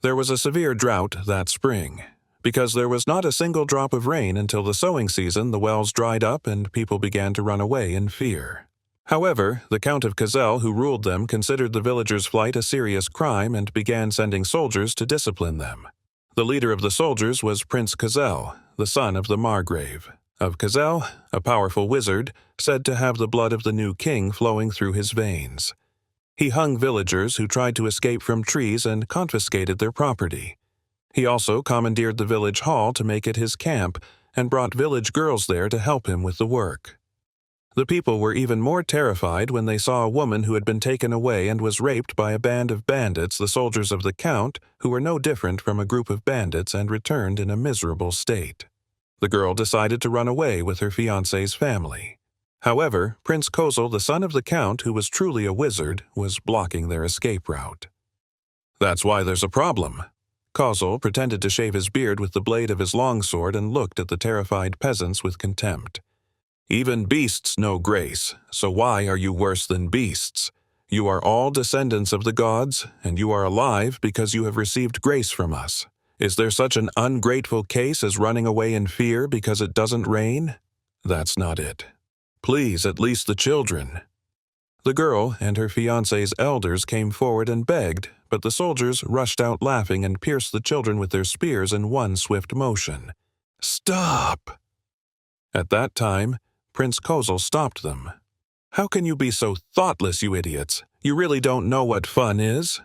There was a severe drought that spring. Because there was not a single drop of rain until the sowing season, the wells dried up and people began to run away in fear. However, the Count of Kazel, who ruled them, considered the villagers' flight a serious crime and began sending soldiers to discipline them. The leader of the soldiers was Prince Kazel, the son of the Margrave of Kazel, a powerful wizard, said to have the blood of the new king flowing through his veins. He hung villagers who tried to escape from trees and confiscated their property. He also commandeered the village hall to make it his camp and brought village girls there to help him with the work. The people were even more terrified when they saw a woman who had been taken away and was raped by a band of bandits, the soldiers of the Count, who were no different from a group of bandits and returned in a miserable state. The girl decided to run away with her fiancé's family. However, Prince Kozel, the son of the Count, who was truly a wizard, was blocking their escape route. "That's why there's a problem." Kozel pretended to shave his beard with the blade of his longsword and looked at the terrified peasants with contempt. "Even beasts know grace, so why are you worse than beasts? You are all descendants of the gods, and you are alive because you have received grace from us. Is there such an ungrateful case as running away in fear because it doesn't rain? That's not it. Please, at least the children." The girl and her fiancé's elders came forward and begged, but the soldiers rushed out laughing and pierced the children with their spears in one swift motion. "Stop!" At that time, Prince Kozel stopped them. "How can you be so thoughtless, you idiots? You really don't know what fun is?"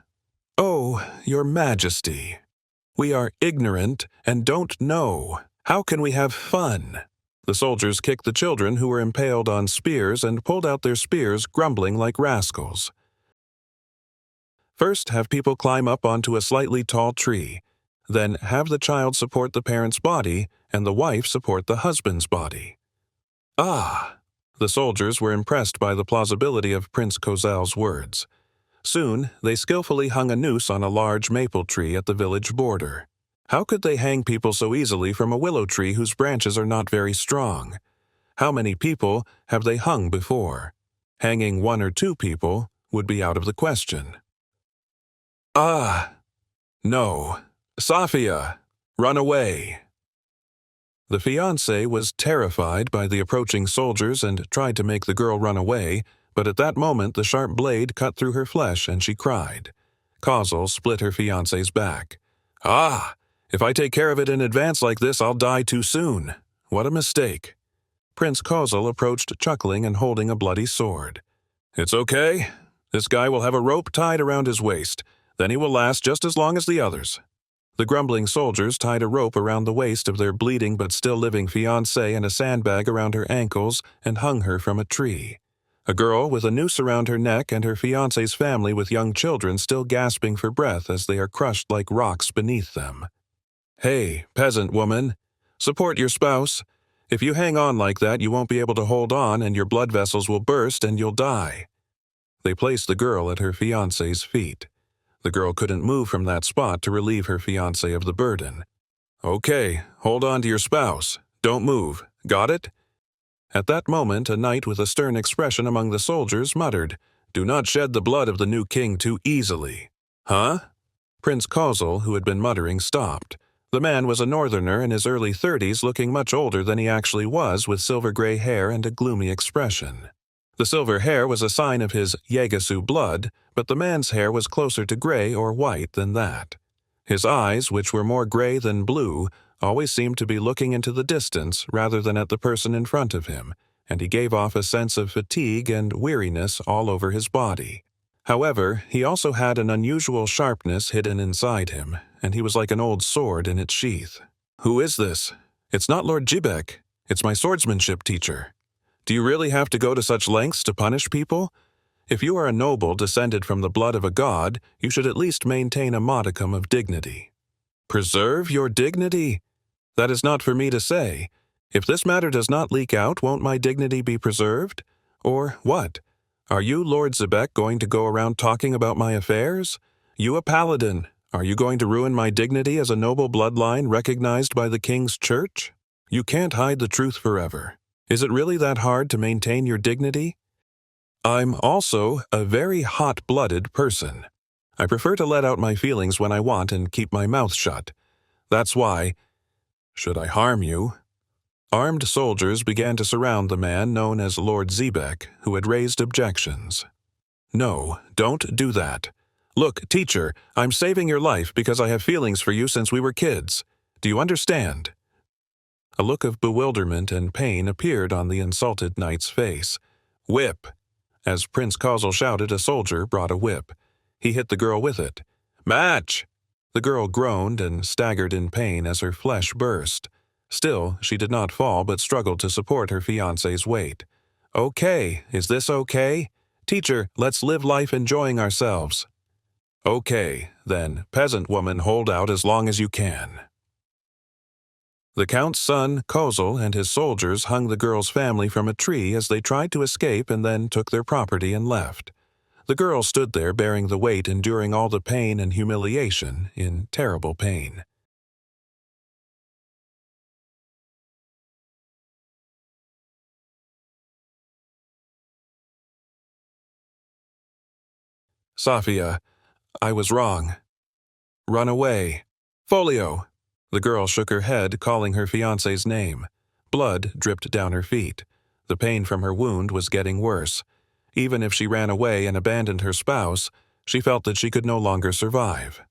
"Oh, your majesty. We are ignorant and don't know. How can we have fun?" The soldiers kicked the children who were impaled on spears and pulled out their spears, grumbling like rascals. First, have people climb up onto a slightly tall tree. Then have the child support the parent's body and the wife support the husband's body. Ah! The soldiers were impressed by the plausibility of Prince Kozel's words. Soon, they skillfully hung a noose on a large maple tree at the village border. How could they hang people so easily from a willow tree whose branches are not very strong? How many people have they hung before? Hanging 1 or 2 people would be out of the question. "Ah! No! Safia! Run away!" The fiancé was terrified by the approaching soldiers and tried to make the girl run away, but at that moment the sharp blade cut through her flesh and she cried. Kozel split her fiancé's back. "Ah! If I take care of it in advance like this, I'll die too soon. What a mistake." Prince Kozel approached chuckling and holding a bloody sword. "It's okay. This guy will have a rope tied around his waist. Then he will last just as long as the others." The grumbling soldiers tied a rope around the waist of their bleeding but still living fiancée and a sandbag around her ankles and hung her from a tree. A girl with a noose around her neck and her fiancé's family with young children still gasping for breath as they are crushed like rocks beneath them. "Hey, peasant woman, support your spouse. If you hang on like that, you won't be able to hold on and your blood vessels will burst and you'll die." They placed the girl at her fiancé's feet. The girl couldn't move from that spot to relieve her fiancé of the burden. "Okay, hold on to your spouse. Don't move. Got it?" At that moment, a knight with a stern expression among the soldiers muttered, "Do not shed the blood of the new king too easily." "Huh?" Prince Kozel, who had been muttering, stopped. The man was a northerner in his early 30s, looking much older than he actually was, with silver-gray hair and a gloomy expression. The silver hair was a sign of his Yegasu blood, but the man's hair was closer to gray or white than that. His eyes, which were more gray than blue, always seemed to be looking into the distance rather than at the person in front of him, and he gave off a sense of fatigue and weariness all over his body. However, he also had an unusual sharpness hidden inside him, and he was like an old sword in its sheath. "Who is this? It's not Lord Jibek. It's my swordsmanship teacher. Do you really have to go to such lengths to punish people? If you are a noble descended from the blood of a god, you should at least maintain a modicum of dignity." "Preserve your dignity? That is not for me to say. If this matter does not leak out, won't my dignity be preserved? Or what? Are you, Lord Zebek, going to go around talking about my affairs? You a paladin, are you going to ruin my dignity as a noble bloodline recognized by the king's church? You can't hide the truth forever. Is it really that hard to maintain your dignity? I'm also a very hot-blooded person. I prefer to let out my feelings when I want and keep my mouth shut. That's why. Should I harm you? Armed soldiers began to surround the man known as Lord Zebek, who had raised objections. No, don't do that. Look, teacher, I'm saving your life because I have feelings for you since we were kids. Do you understand? A look of bewilderment and pain appeared on the insulted knight's face. Whip! As Prince Kozel shouted, a soldier brought a whip. He hit the girl with it. Match! The girl groaned and staggered in pain as her flesh burst. Still, she did not fall but struggled to support her fiancé's weight. Okay, is this okay? Teacher, let's live life enjoying ourselves. Okay, then, peasant woman, hold out as long as you can. The count's son, Kozel, and his soldiers hung the girl's family from a tree as they tried to escape and then took their property and left. The girl stood there bearing the weight, enduring all the pain and humiliation, in terrible pain. Safia, I was wrong. Run away. Folio! The girl shook her head, calling her fiancé's name. Blood dripped down her feet. The pain from her wound was getting worse. Even if she ran away and abandoned her spouse, she felt that she could no longer survive.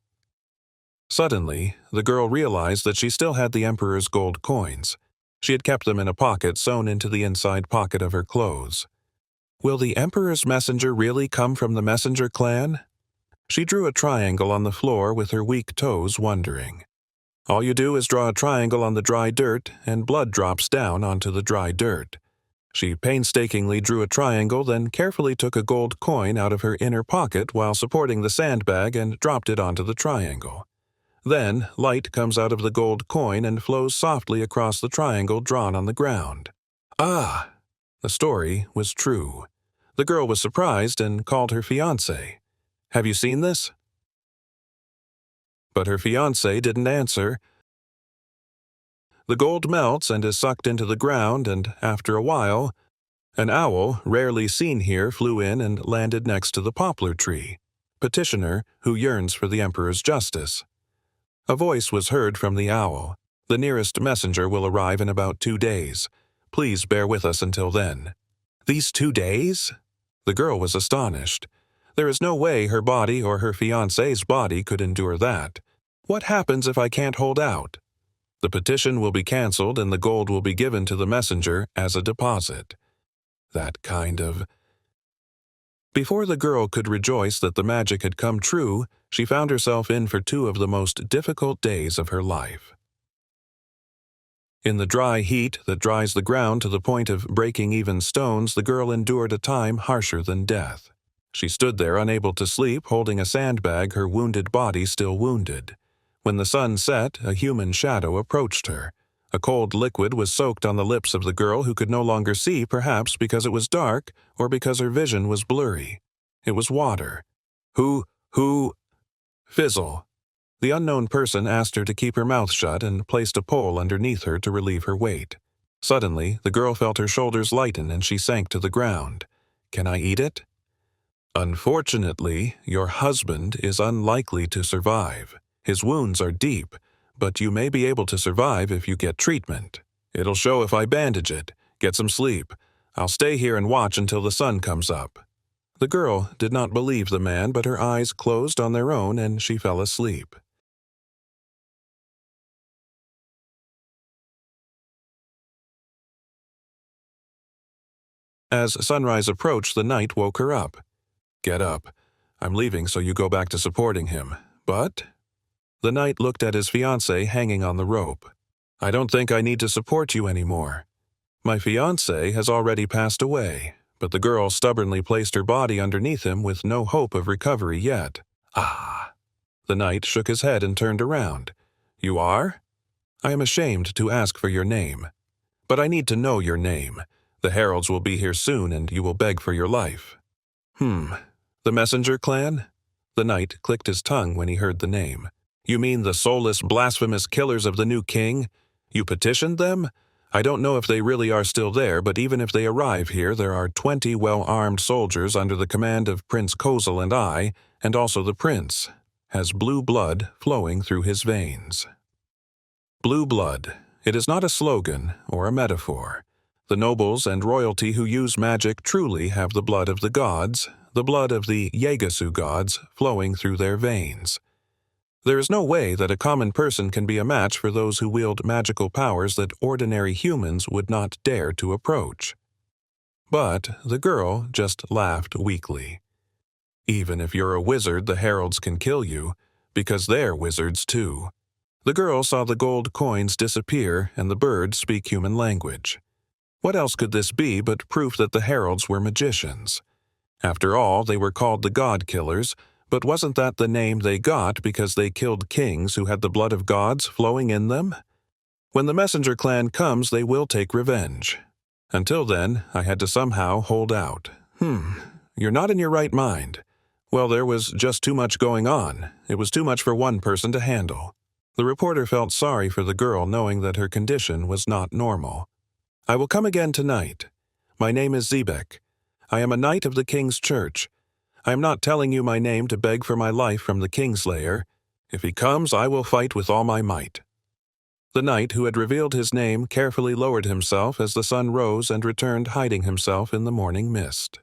Suddenly, the girl realized that she still had the Emperor's gold coins. She had kept them in a pocket sewn into the inside pocket of her clothes. Will the Emperor's messenger really come from the messenger clan? She drew a triangle on the floor with her weak toes, wondering. All you do is draw a triangle on the dry dirt, and blood drops down onto the dry dirt. She painstakingly drew a triangle, then carefully took a gold coin out of her inner pocket while supporting the sandbag and dropped it onto the triangle. Then, light comes out of the gold coin and flows softly across the triangle drawn on the ground. Ah! The story was true. The girl was surprised and called her fiancé. Have you seen this? But her fiancé didn't answer. The gold melts and is sucked into the ground, and after a while, an owl, rarely seen here, flew in and landed next to the poplar tree. Petitioner who yearns for the Emperor's justice. A voice was heard from the owl. The nearest messenger will arrive in about 2 days. Please bear with us until then. These 2 days? The girl was astonished. There is no way her body or her fiancé's body could endure that. What happens if I can't hold out? The petition will be cancelled and the gold will be given to the messenger as a deposit. That kind of... Before the girl could rejoice that the magic had come true, she found herself in for 2 of the most difficult days of her life. In the dry heat that dries the ground to the point of breaking even stones, the girl endured a time harsher than death. She stood there unable to sleep, holding a sandbag, her wounded body still wounded. When the sun set, a human shadow approached her. A cold liquid was soaked on the lips of the girl, who could no longer see, perhaps because it was dark or because her vision was blurry. It was water. Who? Fizzle. The unknown person asked her to keep her mouth shut and placed a pole underneath her to relieve her weight. Suddenly, the girl felt her shoulders lighten and she sank to the ground. Can I eat it? Unfortunately, your husband is unlikely to survive. His wounds are deep, but you may be able to survive if you get treatment. It'll show if I bandage it. Get some sleep. I'll stay here and watch until the sun comes up. The girl did not believe the man, but her eyes closed on their own and she fell asleep. As sunrise approached, the night woke her up. Get up. I'm leaving, so you go back to supporting him. But... The knight looked at his fiancée hanging on the rope. I don't think I need to support you anymore. My fiancé has already passed away, but the girl stubbornly placed her body underneath him with no hope of recovery yet. Ah! The knight shook his head and turned around. You are? I am ashamed to ask for your name. But I need to know your name. The heralds will be here soon and you will beg for your life. The messenger clan? The knight clicked his tongue when he heard the name. You mean the soulless, blasphemous killers of the new king? You petitioned them? I don't know if they really are still there, but even if they arrive here, there are 20 well-armed soldiers under the command of Prince Kozel and also the prince has blue blood flowing through his veins. Blue blood. It is not a slogan or a metaphor. The nobles and royalty who use magic truly have the blood of the gods, the blood of the Yegasu gods, flowing through their veins. There is no way that a common person can be a match for those who wield magical powers that ordinary humans would not dare to approach. But the girl just laughed weakly. Even if you're a wizard, the heralds can kill you, because they're wizards too. The girl saw the gold coins disappear and the bird speak human language. What else could this be but proof that the heralds were magicians? After all, they were called the god killers, but wasn't that the name they got because they killed kings who had the blood of gods flowing in them? When the messenger clan comes, they will take revenge. Until then, I had to somehow hold out. You're not in your right mind. Well, there was just too much going on. It was too much for one person to handle. The reporter felt sorry for the girl, knowing that her condition was not normal. I will come again tonight. My name is Zebek. I am a knight of the King's Church. I am not telling you my name to beg for my life from the Kingslayer. If he comes, I will fight with all my might. The knight who had revealed his name carefully lowered himself as the sun rose and returned, hiding himself in the morning mist.